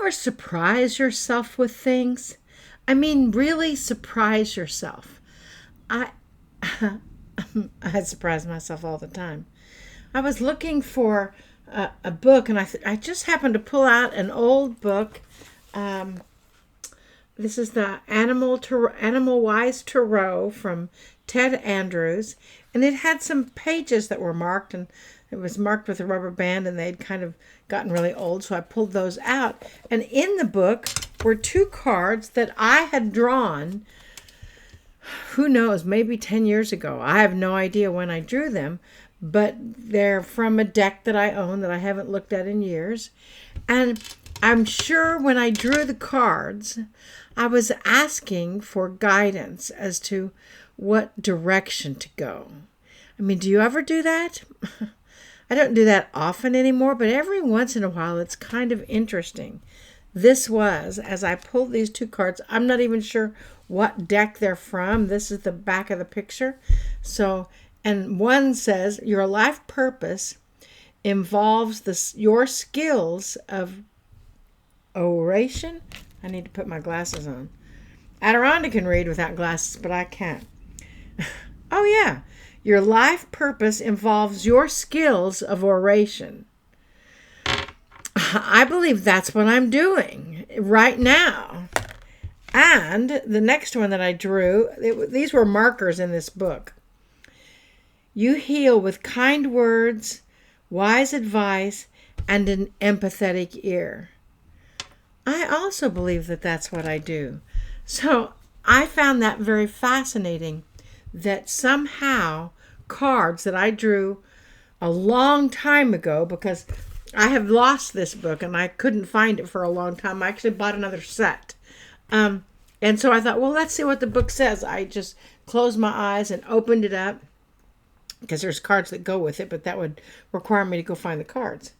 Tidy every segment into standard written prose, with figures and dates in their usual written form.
ever surprise yourself with things? I mean, really surprise yourself. I I surprise myself all the time. I was looking for a book, and I just happened to pull out an old book. Um, this is the Animal Wise Tarot from Ted Andrews, and it had some pages that were marked, and it was marked with a rubber band, and they'd kind of gotten really old, so I pulled those out. And in the book were two cards that I had drawn, who knows, maybe 10 years ago. I have no idea when I drew them, but they're from a deck that I own that I haven't looked at in years. And I'm sure when I drew the cards, I was asking for guidance as to what direction to go. I mean, do you ever do that? I don't do that often anymore, but every once in a while it's kind of interesting. This was, as I pulled these two cards, I'm not even sure what deck they're from. This is the back of the picture. So, and one says, your life purpose involves your skills of oration. I need to put my glasses on. Adironda can read without glasses, but I can't. Oh, yeah. Your life purpose involves your skills of oration. I believe that's what I'm doing right now. And the next one that I drew, these were markers in this book. You heal with kind words, wise advice, and an empathetic ear. I also believe that that's what I do. So I found that very fascinating, that somehow cards that I drew a long time ago, because I have lost this book and I couldn't find it for a long time. I actually bought another set. And so I thought, well, let's see what the book says. I just closed my eyes and opened it up, because there's cards that go with it, but that would require me to go find the cards.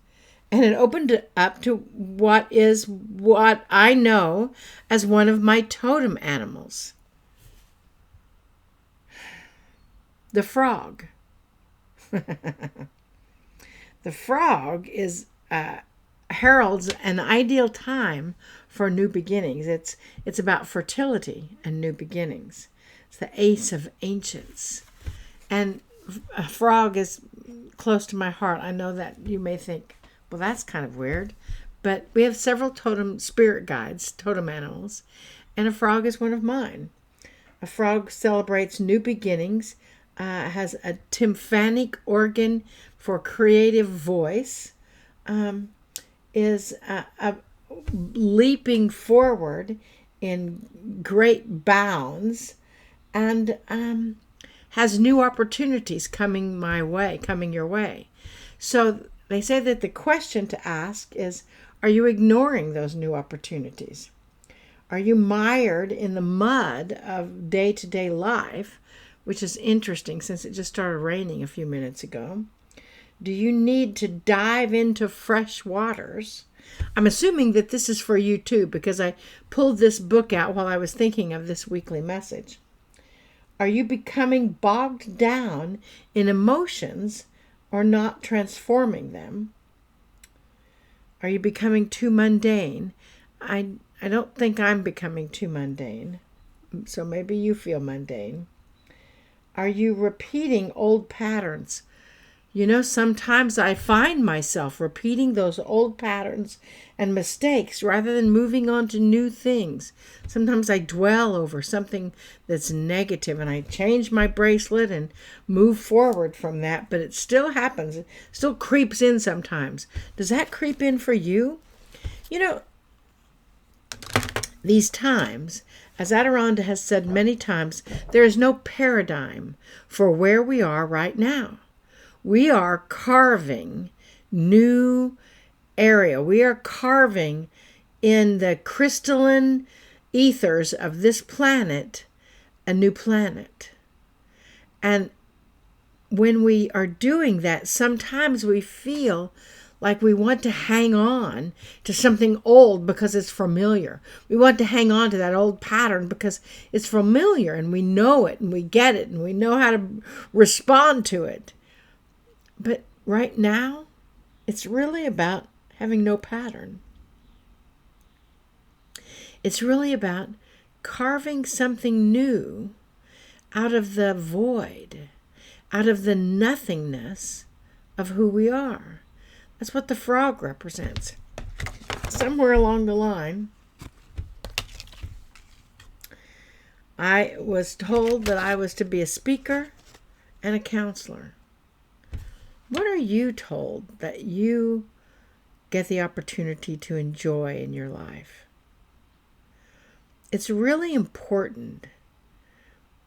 And it opened it up to what I know as one of my totem animals. The frog. The frog heralds an ideal time for new beginnings. It's about fertility and new beginnings. It's the Ace of Ancients. And a frog is close to my heart. I know that you may think, well, that's kind of weird. But we have several totem spirit guides, totem animals, and a frog is one of mine. A frog celebrates new beginnings, has a tympanic organ for creative voice, is leaping forward in great bounds, and has new opportunities coming your way. So they say that the question to ask is, are you ignoring those new opportunities? Are you mired in the mud of day-to-day life, which is interesting since it just started raining a few minutes ago? Do you need to dive into fresh waters? I'm assuming that this is for you too, because I pulled this book out while I was thinking of this weekly message. Are you becoming bogged down in emotions or not transforming them? Are you becoming too mundane? I don't think I'm becoming too mundane, so maybe you feel mundane. Are you repeating old patterns? You know, sometimes I find myself repeating those old patterns and mistakes rather than moving on to new things. Sometimes I dwell over something that's negative and I change my bracelet and move forward from that, but it still happens. It still creeps in sometimes. Does that creep in for you? You know, these times, as Adironda has said many times, there is no paradigm for where we are right now. We are carving new area. We are carving in the crystalline ethers of this planet a new planet. And when we are doing that, sometimes we feel like we want to hang on to something old because it's familiar. We want to hang on to that old pattern because it's familiar and we know it and we get it and we know how to respond to it. But right now, it's really about having no pattern. It's really about carving something new out of the void, out of the nothingness of who we are. That's what the frog represents. Somewhere along the line, I was told that I was to be a speaker and a counselor. What are you told that you get the opportunity to enjoy in your life? It's really important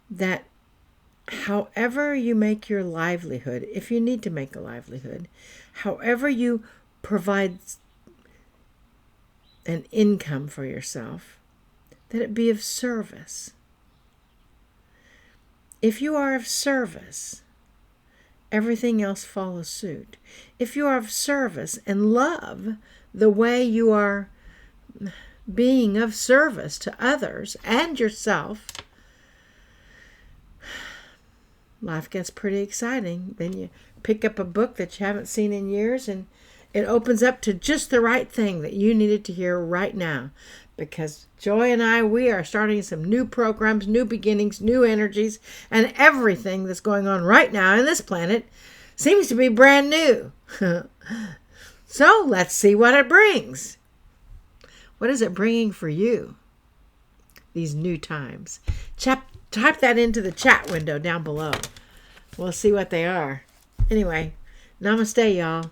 that however you make your livelihood, if you need to make a livelihood, however you provide an income for yourself, that it be of service. If you are of service, everything else follows suit. If you are of service and love the way you are being of service to others and yourself, life gets pretty exciting. Then you pick up a book that you haven't seen in years and it opens up to just the right thing that you needed to hear right now. Because Joy and I, we are starting some new programs, new beginnings, new energies, and everything that's going on right now on this planet seems to be brand new. So let's see what it brings. What is it bringing for you, these new times? Type that into the chat window down below. We'll see what they are. Anyway, namaste, y'all.